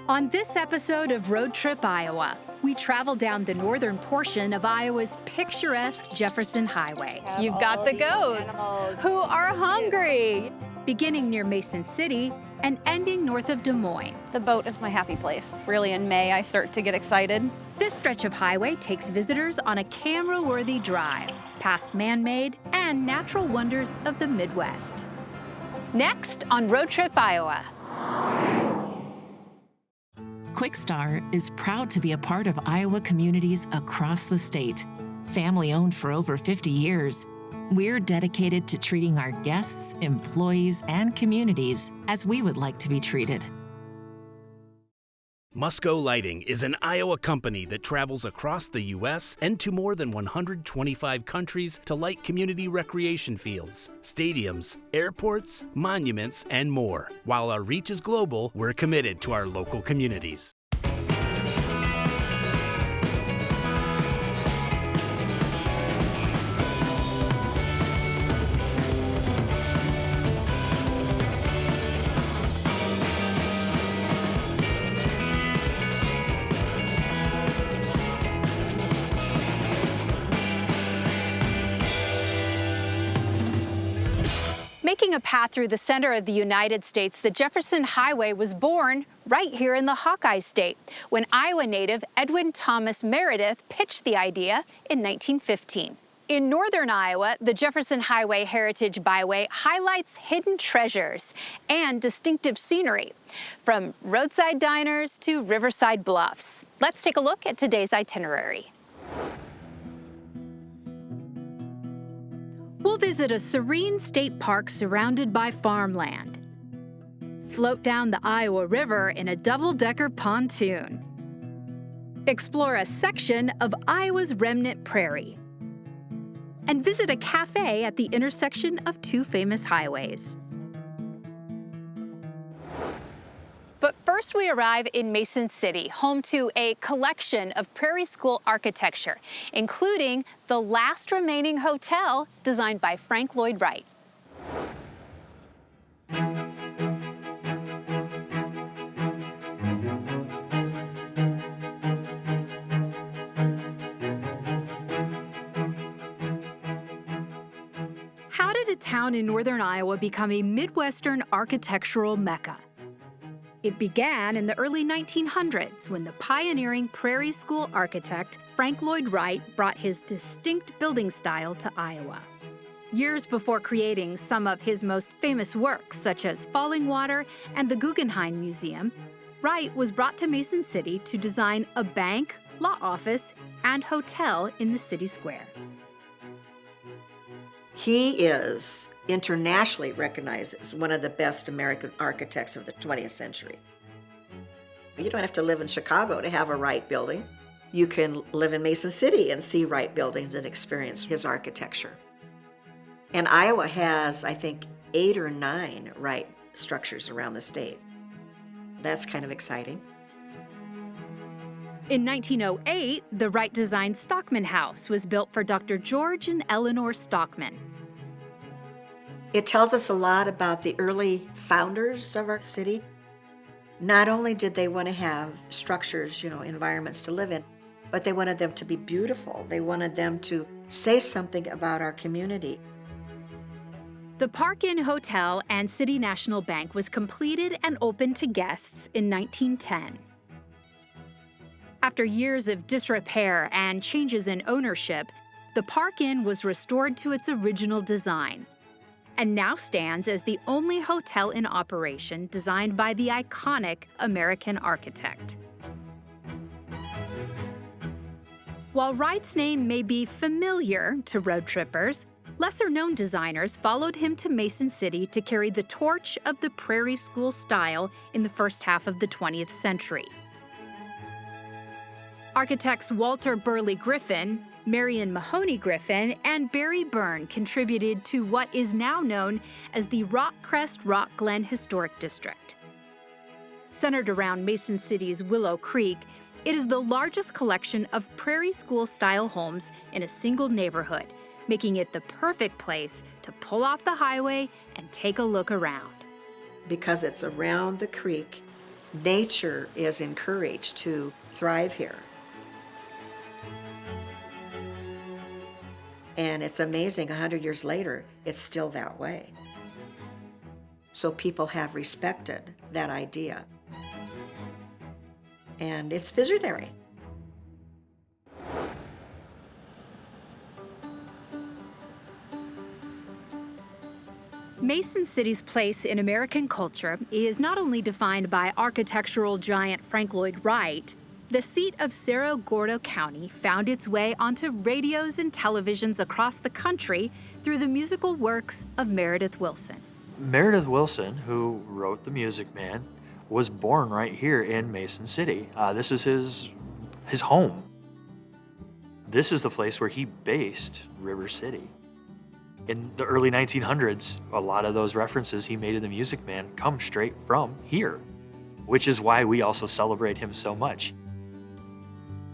On this episode of Road Trip Iowa, we travel down the northern portion of Iowa's picturesque Jefferson Highway. You've got the goats who are hungry. Beginning near Mason City and ending north of Des Moines. The boat is my happy place. Really, in May, I start to get excited. This stretch of highway takes visitors on a camera-worthy drive, past man-made and natural wonders of the Midwest. Next on Road Trip Iowa. Quickstar is proud to be a part of Iowa communities across the state. Family-owned for over 50 years, we're dedicated to treating our guests, employees, and communities as we would like to be treated. Musco Lighting is an Iowa company that travels across the U.S. and to more than 125 countries to light community recreation fields, stadiums, airports, monuments, and more. While our reach is global, we're committed to our local communities. Making a path through the center of the United States, the Jefferson Highway was born right here in the Hawkeye State when Iowa native Edwin Thomas Meredith pitched the idea in 1915. In northern Iowa, the Jefferson Highway Heritage Byway highlights hidden treasures and distinctive scenery, from roadside diners to riverside bluffs. Let's take a look at today's itinerary. We'll visit a serene state park surrounded by farmland. Float down the Iowa River in a double-decker pontoon. Explore a section of Iowa's remnant prairie. And visit a cafe at the intersection of two famous highways. But first we arrive in Mason City, home to a collection of Prairie School architecture, including the last remaining hotel designed by Frank Lloyd Wright. How did a town in northern Iowa become a Midwestern architectural mecca? It began in the early 1900s when the pioneering Prairie School architect Frank Lloyd Wright brought his distinct building style to Iowa. Years before creating some of his most famous works, such as Falling Water and the Guggenheim Museum, Wright was brought to Mason City to design a bank, law office, and hotel in the city square. He is internationally recognized as one of the best American architects of the 20th century. You don't have to live in Chicago to have a Wright building. You can live in Mason City and see Wright buildings and experience his architecture. And Iowa has, I think, 8 or 9 Wright structures around the state. That's kind of exciting. In 1908, the Wright-designed Stockman House was built for Dr. George and Eleanor Stockman. It tells us a lot about the early founders of our city. Not only did they want to have structures, environments to live in, but they wanted them to be beautiful. They wanted them to say something about our community. The Park Inn Hotel and City National Bank was completed and opened to guests in 1910. After years of disrepair and changes in ownership, the Park Inn was restored to its original design and now stands as the only hotel in operation designed by the iconic American architect. While Wright's name may be familiar to road trippers, lesser-known designers followed him to Mason City to carry the torch of the Prairie School style in the first half of the 20th century. Architects Walter Burley Griffin, Marion Mahoney Griffin, and Barry Byrne contributed to what is now known as the Rockcrest-Rock Glen Historic District. Centered around Mason City's Willow Creek, it is the largest collection of Prairie School-style homes in a single neighborhood, making it the perfect place to pull off the highway and take a look around. Because it's around the creek, nature is encouraged to thrive here. And it's amazing, 100 years later, it's still that way. So people have respected that idea. And it's visionary. Mason City's place in American culture is not only defined by architectural giant Frank Lloyd Wright. The seat of Cerro Gordo County found its way onto radios and televisions across the country through the musical works of Meredith Willson. Meredith Willson, who wrote The Music Man, was born right here in Mason City. This is his home. This is the place where he based River City. In the early 1900s, a lot of those references he made in The Music Man come straight from here, which is why we also celebrate him so much.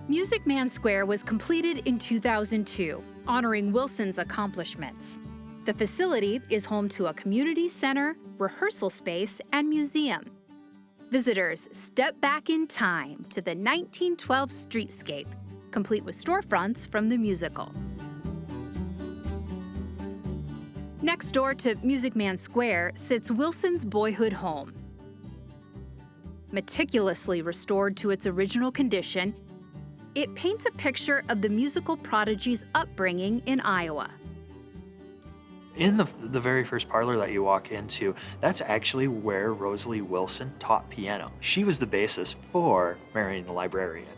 Music Man Square was completed in 2002, honoring Wilson's accomplishments. The facility is home to a community center, rehearsal space, and museum. Visitors step back in time to the 1912 streetscape, complete with storefronts from the musical. Next door to Music Man Square sits Wilson's boyhood home. Meticulously restored to its original condition, it paints a picture of the musical prodigy's upbringing in Iowa. In the very first parlor that you walk into, that's actually where Rosalie Wilson taught piano. She was the basis for Marion the Librarian.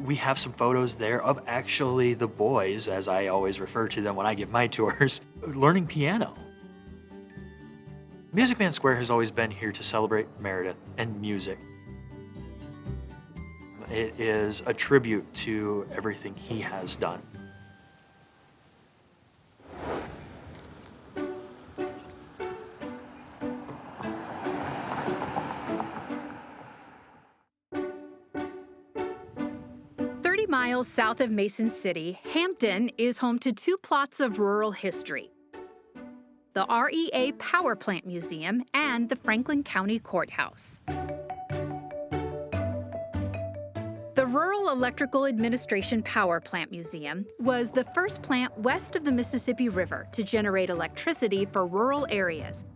We have some photos there of actually the boys, as I always refer to them when I give my tours, learning piano. Music Man Square has always been here to celebrate Meredith and music. It is a tribute to everything he has done. Miles south of Mason City, Hampton is home to two plots of rural history: the REA Power Plant Museum and the Franklin County Courthouse. The Rural Electrical Administration Power Plant Museum was the first plant west of the Mississippi River to generate electricity for rural areas,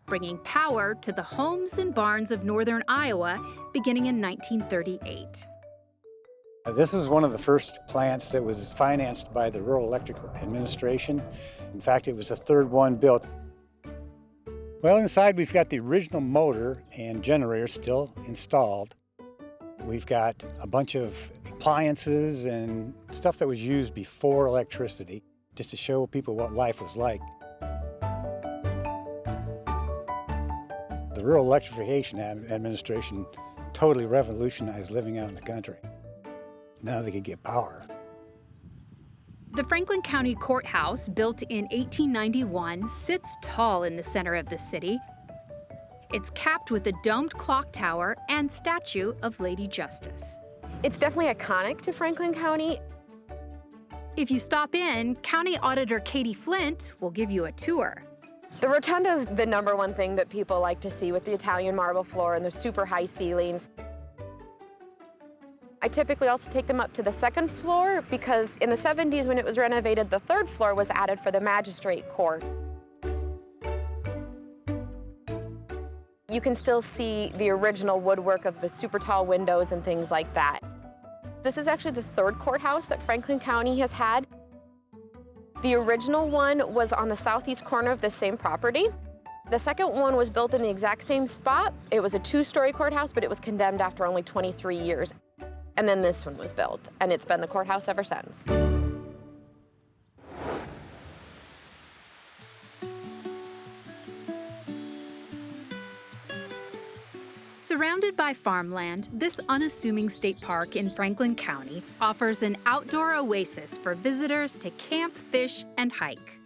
bringing power to the homes and barns of northern Iowa beginning in 1938. This was one of the first plants that was financed by the Rural Electric Administration. In fact, it was the third one built. Well, inside we've got the original motor and generator still installed. We've got a bunch of appliances and stuff that was used before electricity, just to show people what life was like. The Rural Electrification Administration totally revolutionized living out in the country. Now they could get power. The Franklin County Courthouse, built in 1891, sits tall in the center of the city. It's capped with a domed clock tower and statue of Lady Justice. It's definitely iconic to Franklin County. If you stop in, County Auditor Katie Flint will give you a tour. The rotunda is the #1 thing that people like to see, with the Italian marble floor and the super high ceilings. I typically also take them up to the 2nd floor because in the 70s when it was renovated, the 3rd floor was added for the magistrate court. You can still see the original woodwork of the super tall windows and things like that. This is actually the 3rd courthouse that Franklin County has had. The original one was on the southeast corner of the same property. The second one was built in the exact same spot. It was a 2-story courthouse, but it was condemned after only 23 years. And then this one was built, and it's been the courthouse ever since. Surrounded by farmland, this unassuming state park in Franklin County offers an outdoor oasis for visitors to camp, fish, and hike.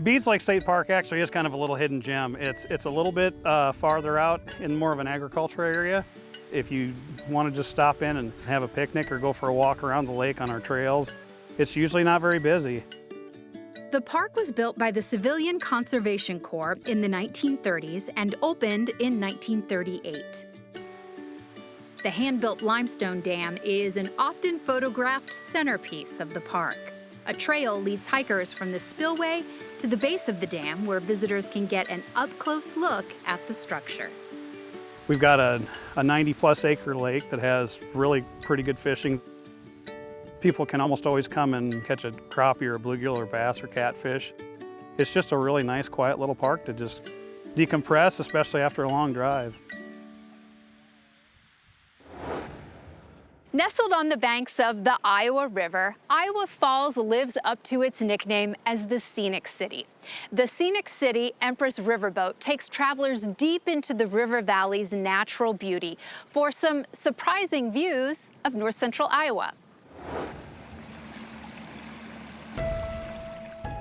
Beads Lake State Park actually is kind of a little hidden gem. It's a little bit farther out in more of an agriculture area. If you want to just stop in and have a picnic or go for a walk around the lake on our trails, it's usually not very busy. The park was built by the Civilian Conservation Corps in the 1930s and opened in 1938. The hand-built limestone dam is an often photographed centerpiece of the park. A trail leads hikers from the spillway to the base of the dam where visitors can get an up-close look at the structure. We've got a 90-plus acre lake that has really pretty good fishing. People can almost always come and catch a crappie or a bluegill or bass or catfish. It's just a really nice, quiet little park to just decompress, especially after a long drive. Nestled on the banks of the Iowa River, Iowa Falls lives up to its nickname as the Scenic City. The Scenic City Empress riverboat takes travelers deep into the river valley's natural beauty for some surprising views of north central Iowa.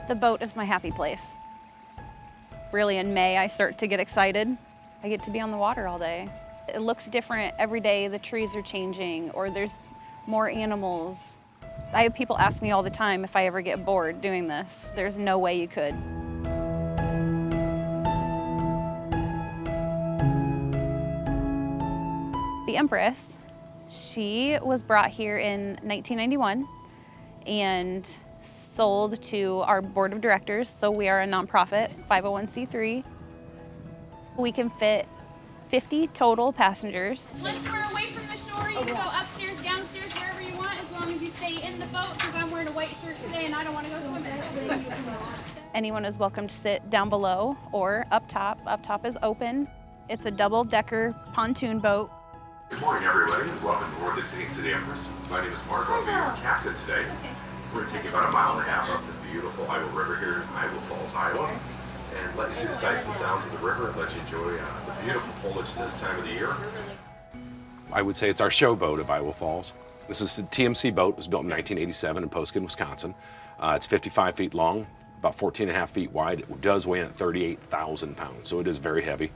The boat is my happy place. Really, in May, I start to get excited. I get to be on the water all day. It looks different every day. The trees are changing, or there's more animals. I have people ask me all the time if I ever get bored doing this. There's no way you could. The Empress, she was brought here in 1991 and sold to our board of directors. So we are a nonprofit, 501c3. We can fit 50 total passengers. Once we're away from the shore, you can go upstairs, downstairs, wherever you want, as long as you stay in the boat, because I'm wearing a white shirt today and I don't want to go swimming. Anyone is welcome to sit down below or up top. Up top is open. It's a double-decker pontoon boat. Good morning, everybody, and welcome aboard the Scenic City Empress. My name is Mark. I'll be your captain today. We're going to take you about a mile and a half up the beautiful Iowa River here in Iowa Falls, Iowa, and let you see the sights and sounds of the river and let you enjoy the beautiful foliage this time of the year. I would say it's our show boat of Iowa Falls. This is the TMC boat. It was built in 1987 in Poskin, Wisconsin. It's 55 feet long, about 14 and a half feet wide. It does weigh in at 38,000 pounds, so it is very heavy.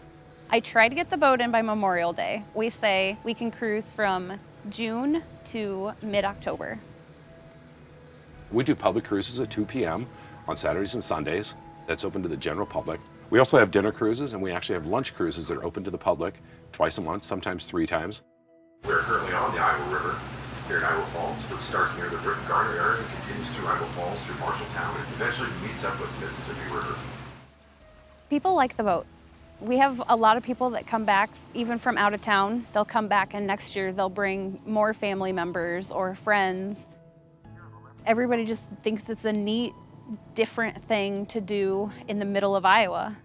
I try to get the boat in by Memorial Day. We say we can cruise from June to mid-October. We do public cruises at 2 p.m. on Saturdays and Sundays. That's open to the general public. We also have dinner cruises, and we actually have lunch cruises that are open to the public twice a month, sometimes 3 times. We're currently on the Iowa River here in Iowa Falls, which starts near the Britton Garner area and continues through Iowa Falls, through Marshalltown, and eventually meets up with Mississippi River. People like the boat. We have a lot of people that come back, even from out of town. They'll come back, and next year they'll bring more family members or friends. Everybody just thinks it's a neat, different thing to do in the middle of Iowa.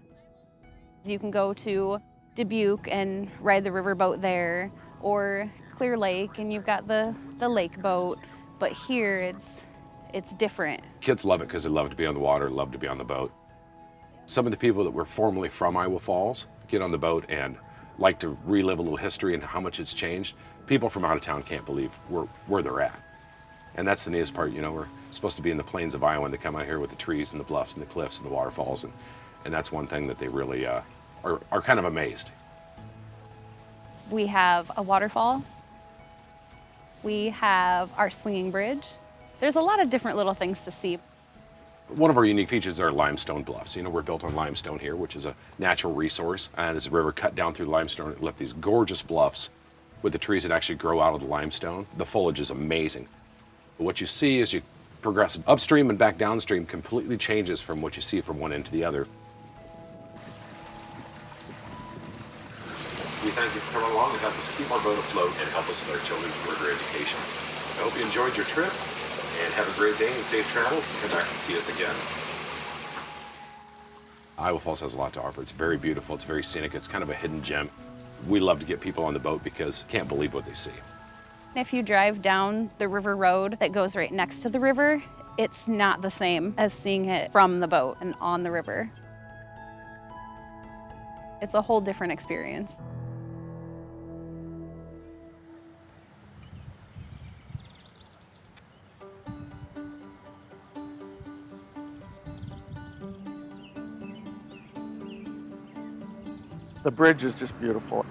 You can go to Dubuque and ride the riverboat there, or Clear Lake, and you've got the lake boat. But here, it's different. Kids love it because they love to be on the water, love to be on the boat. Some of the people that were formerly from Iowa Falls get on the boat and like to relive a little history and how much it's changed. People from out of town can't believe where they're at. And that's the neatest part, you know, we're supposed to be in the plains of Iowa, and they come out here with the trees and the bluffs and the cliffs and the waterfalls, and that's one thing that they really are kind of amazed. We have a waterfall. We have our swinging bridge. There's a lot of different little things to see. One of our unique features are limestone bluffs. You know, we're built on limestone here, which is a natural resource, and as the river cut down through limestone, it left these gorgeous bluffs with the trees that actually grow out of the limestone. The foliage is amazing. But what you see as you progress upstream and back downstream completely changes from what you see from one end to the other. We thank you for coming along and help us keep our boat afloat and help us with our children's river education. I hope you enjoyed your trip, and have a great day and safe travels, and come back and see us again. Iowa Falls has a lot to offer. It's very beautiful, it's very scenic, it's kind of a hidden gem. We love to get people on the boat because they can't believe what they see. If you drive down the river road that goes right next to the river, it's not the same as seeing it from the boat and on the river. It's a whole different experience. The bridge is just beautiful.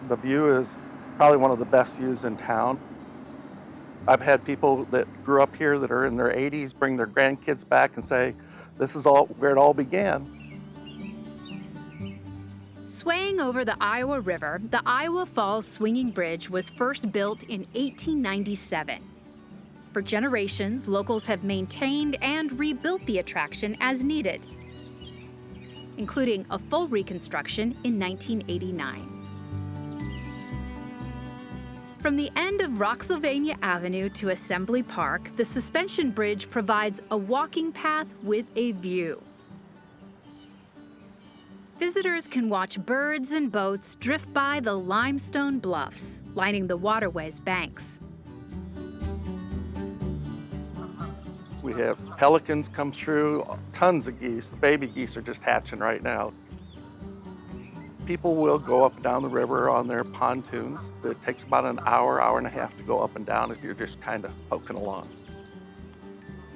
The view is probably one of the best views in town. I've had people that grew up here that are in their 80s bring their grandkids back and say, this is all where it all began. Swaying over the Iowa River, the Iowa Falls Swinging Bridge was first built in 1897. For generations, locals have maintained and rebuilt the attraction as needed, including a full reconstruction in 1989. From the end of Roxylvania Avenue to Assembly Park, the suspension bridge provides a walking path with a view. Visitors can watch birds and boats drift by the limestone bluffs, lining the waterway's banks. We have pelicans come through, tons of geese. The baby geese are just hatching right now. People will go up and down the river on their pontoons. It takes about an hour, hour and a half to go up and down if you're just kind of poking along.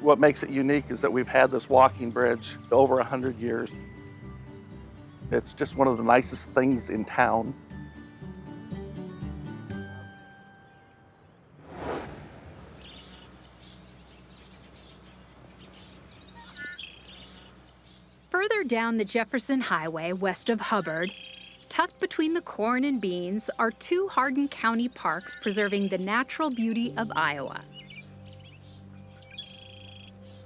What makes it unique is that we've had this walking bridge over 100 years. It's just one of the nicest things in town. Further down the Jefferson Highway west of Hubard, tucked between the corn and beans, are two Hardin County parks preserving the natural beauty of Iowa.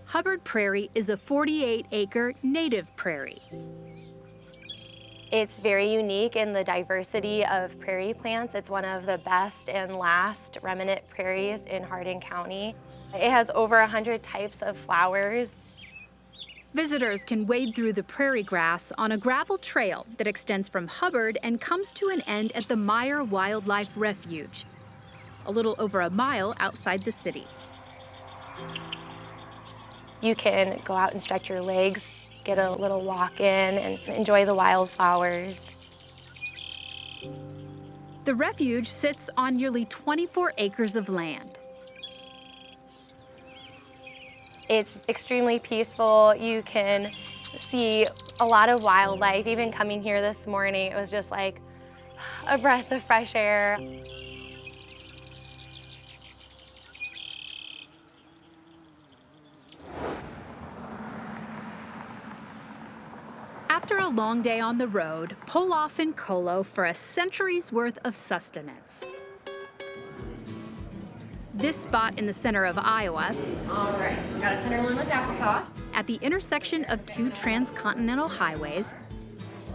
Hubard Prairie is a 48-acre native prairie. It's very unique in the diversity of prairie plants. It's one of the best and last remnant prairies in Hardin County. It has over 100 types of flowers. Visitors can wade through the prairie grass on a gravel trail that extends from Hubard and comes to an end at the Meyer Wildlife Refuge, a little over a mile outside the city. You can go out and stretch your legs, get a little walk in, and enjoy the wildflowers. The refuge sits on nearly 24 acres of land. It's extremely peaceful. You can see a lot of wildlife. Even coming here this morning, it was just like a breath of fresh air. After a long day on the road, pull off in Colo for a century's worth of sustenance. This spot in the center of Iowa, All right, we got a tenderloin with applesauce. at the intersection of two transcontinental highways,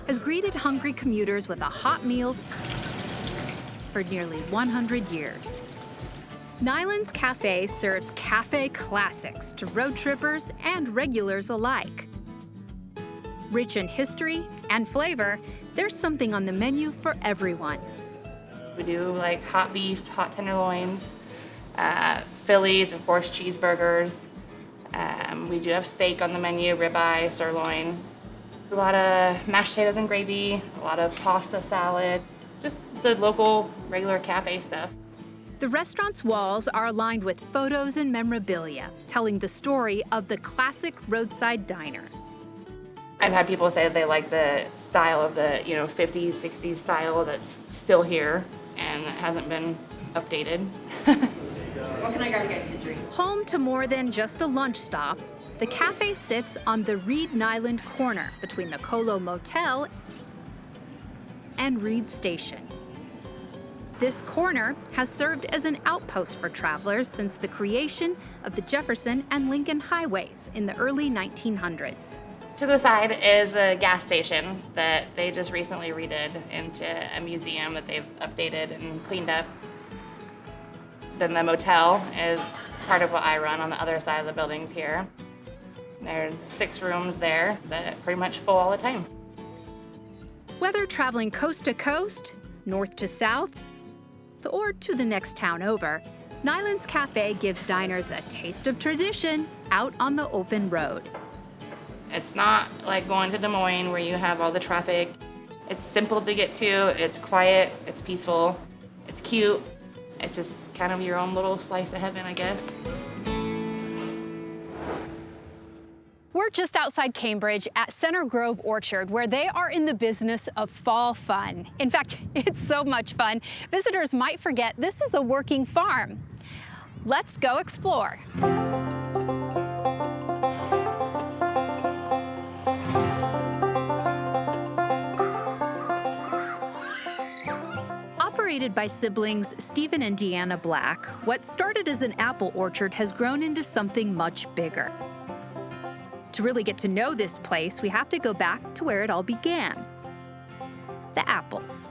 has greeted hungry commuters with a hot meal for nearly 100 years. Nylands Cafe serves cafe classics to road trippers and regulars alike. Rich in history and flavor, there's something on the menu for everyone. We do like hot beef, hot tenderloins, Phillies, of course, cheeseburgers. We do have steak on the menu, ribeye, sirloin. A lot of mashed potatoes and gravy, a lot of pasta salad, just the local regular cafe stuff. The restaurant's walls are lined with photos and memorabilia, telling the story of the classic roadside diner. I've had people say that they like the style of the 50s, 60s style that's still here and hasn't been updated. What can I grab you guys to drink? Home to more than just a lunch stop, the cafe sits on the Reed-Nyland corner between the Colo Motel and Reed Station. This corner has served as an outpost for travelers since the creation of the Jefferson and Lincoln highways in the early 1900s. To the side is a gas station that they just recently redid into a museum that they've updated and cleaned up. Then the motel is part of what I run on the other side of the buildings here. There's 6 rooms there that pretty much full all the time. Whether traveling coast to coast, north to south, or to the next town over, Nylands Cafe gives diners a taste of tradition out on the open road. It's not like going to Des Moines where you have all the traffic. It's simple to get to, it's quiet, it's peaceful, it's cute. It's just kind of your own little slice of heaven, I guess. We're just outside Cambridge at Center Grove Orchard, where they are in the business of fall fun. In fact, it's so much fun, visitors might forget this is a working farm. Let's go explore. Operated by siblings Stephen and Deanna Black, what started as an apple orchard has grown into something much bigger. To really get to know this place, we have to go back to where it all began. The apples.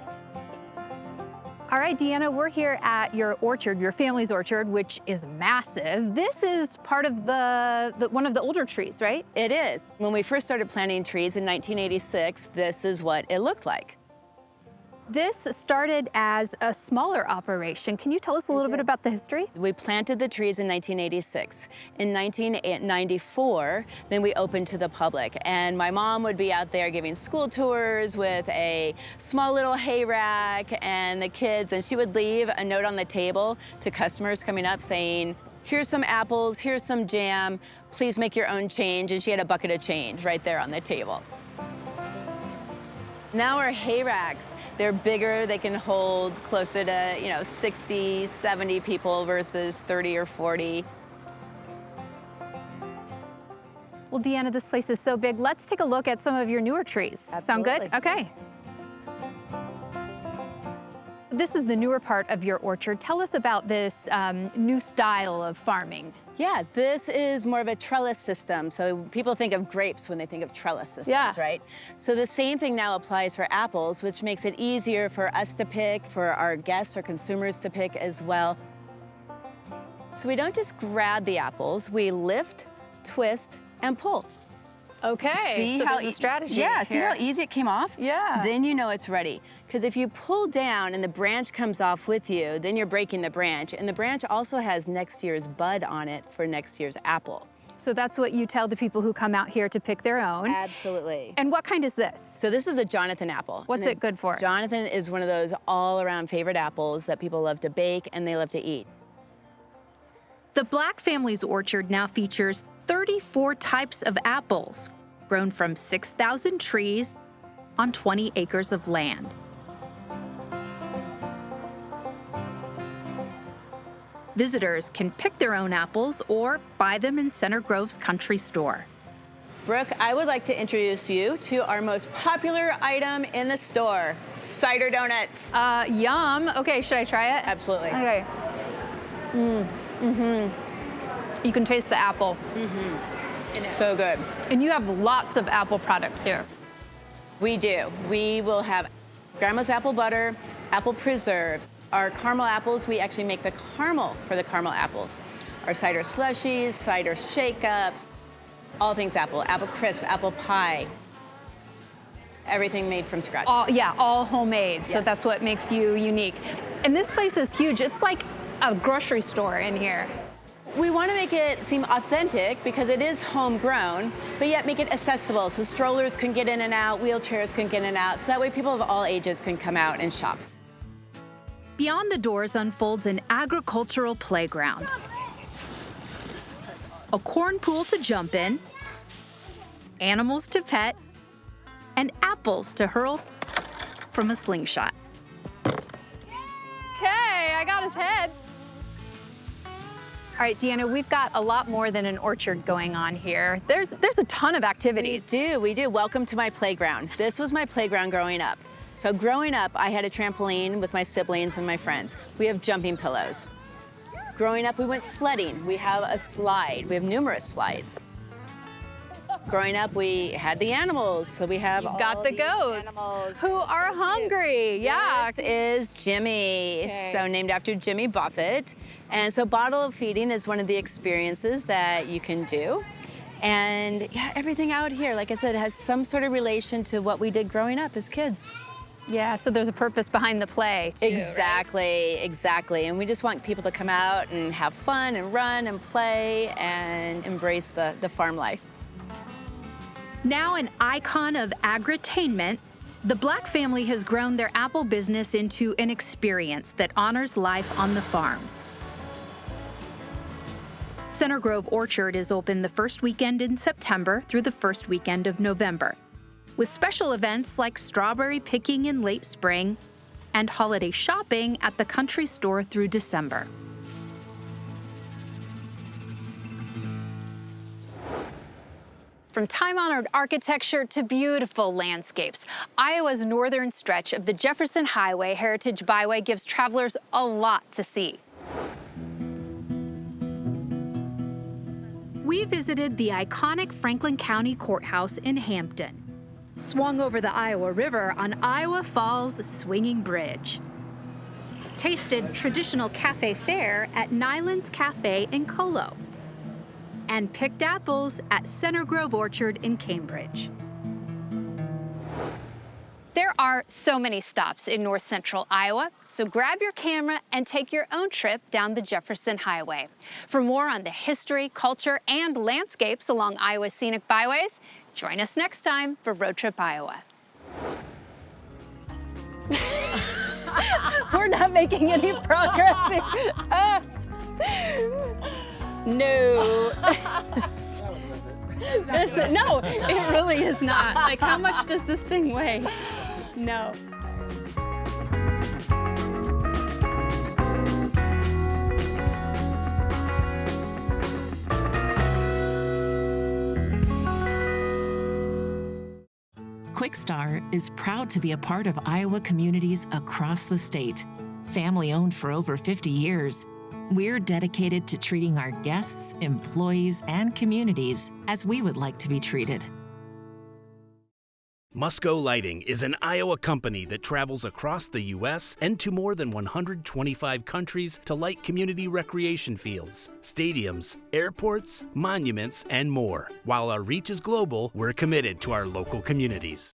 All right, Deanna, we're here at your orchard, your family's orchard, which is massive. This is part of one of the older trees, right? It is. When we first started planting trees in 1986, this is what it looked like. This started as a smaller operation. Can you tell us a little bit about the history? We planted the trees in 1986. In 1994, then we opened to the public. And my mom would be out there giving school tours with a small little hay rack and the kids, and she would leave a note on the table to customers coming up saying, here's some apples, here's some jam, please make your own change. And she had a bucket of change right there on the table. Now our hay racks, they're bigger, they can hold closer to, 60, 70 people versus 30 or 40. Well, Deanna, this place is so big. Let's take a look at some of your newer trees. Absolutely. Sound good? Okay. This is the newer part of your orchard. Tell us about this new style of farming. Yeah, this is more of a trellis system. So people think of grapes when they think of trellis systems, right? So the same thing now applies for apples, which makes it easier for us to pick, for our guests or consumers to pick as well. So we don't just grab the apples, we lift, twist, and pull. Okay, See so how there's a strategy Yeah, see here. how easy it came off? Yeah. Then you know it's ready. Because if you pull down and the branch comes off with you, then you're breaking the branch. And the branch also has next year's bud on it for next year's apple. So that's what you tell the people who come out here to pick their own. Absolutely. And what kind is this? So this is a Jonathan apple. What's it good for? Jonathan is one of those all-around favorite apples that people love to bake and they love to eat. The Black family's orchard now features 34 types of apples, grown from 6,000 trees on 20 acres of land. Visitors can pick their own apples or buy them in Center Grove's country store. Brooke, I would like to introduce you to our most popular item in the store, cider donuts. Yum. Okay, should I try it? Absolutely. Okay. You can taste the apple. So good. And you have lots of apple products here. We do. We will have grandma's apple butter, apple preserves. Our caramel apples, we actually make the caramel for the caramel apples. Our cider slushies, cider shake-ups, all things apple, apple crisp, apple pie. Everything made from scratch. All homemade. So that's what makes you unique. And this place is huge. It's like a grocery store in here. We want to make it seem authentic because it is homegrown, but yet make it accessible so strollers can get in and out, wheelchairs can get in and out, so that way people of all ages can come out and shop. Beyond the doors unfolds an agricultural playground, a corn pool to jump in, animals to pet, and apples to hurl from a slingshot. Okay, I got his head. All right, Deanna, we've got a lot more than an orchard going on here. There's a ton of activities. We do. Welcome to my playground. This was my playground growing up. So growing up, I had a trampoline with my siblings and my friends. We have jumping pillows. Growing up, we went sledding. We have a slide. We have numerous slides. Growing up, we had the animals, so we have You've got the goats animals who are hungry. Yeah. This is Jimmy, so named after Jimmy Buffett. And so bottle feeding is one of the experiences that you can do. And yeah, everything out here, like I said, has some sort of relation to what we did growing up as kids. Yeah, so there's a purpose behind the play, too, Exactly, right? Exactly. And we just want people to come out and have fun and run and play and embrace the farm life. Now an icon of agritainment, the Black family has grown their apple business into an experience that honors life on the farm. Center Grove Orchard is open the first weekend in September through the first weekend of November, with special events like strawberry picking in late spring and holiday shopping at the country store through December. From time-honored architecture to beautiful landscapes, Iowa's northern stretch of the Jefferson Highway Heritage Byway gives travelers a lot to see. We visited the iconic Franklin County Courthouse in Hampton, swung over the Iowa River on Iowa Falls Swinging Bridge, tasted traditional cafe fare at Nylands Cafe in Colo, and picked apples at Center Grove Orchard in Cambridge. There are so many stops in north central Iowa, so grab your camera and take your own trip down the Jefferson Highway. For more on the history, culture, and landscapes along Iowa's scenic byways, join us next time for Road Trip Iowa. We're not making any progress. No. No, it really is not. Like, how much does this thing weigh? No. Quickstar is proud to be a part of Iowa communities across the state. Family owned for over 50 years, we're dedicated to treating our guests, employees, and communities as we would like to be treated. Musco Lighting is an Iowa company that travels across the U.S. and to more than 125 countries to light community recreation fields, stadiums, airports, monuments, and more. While our reach is global, we're committed to our local communities.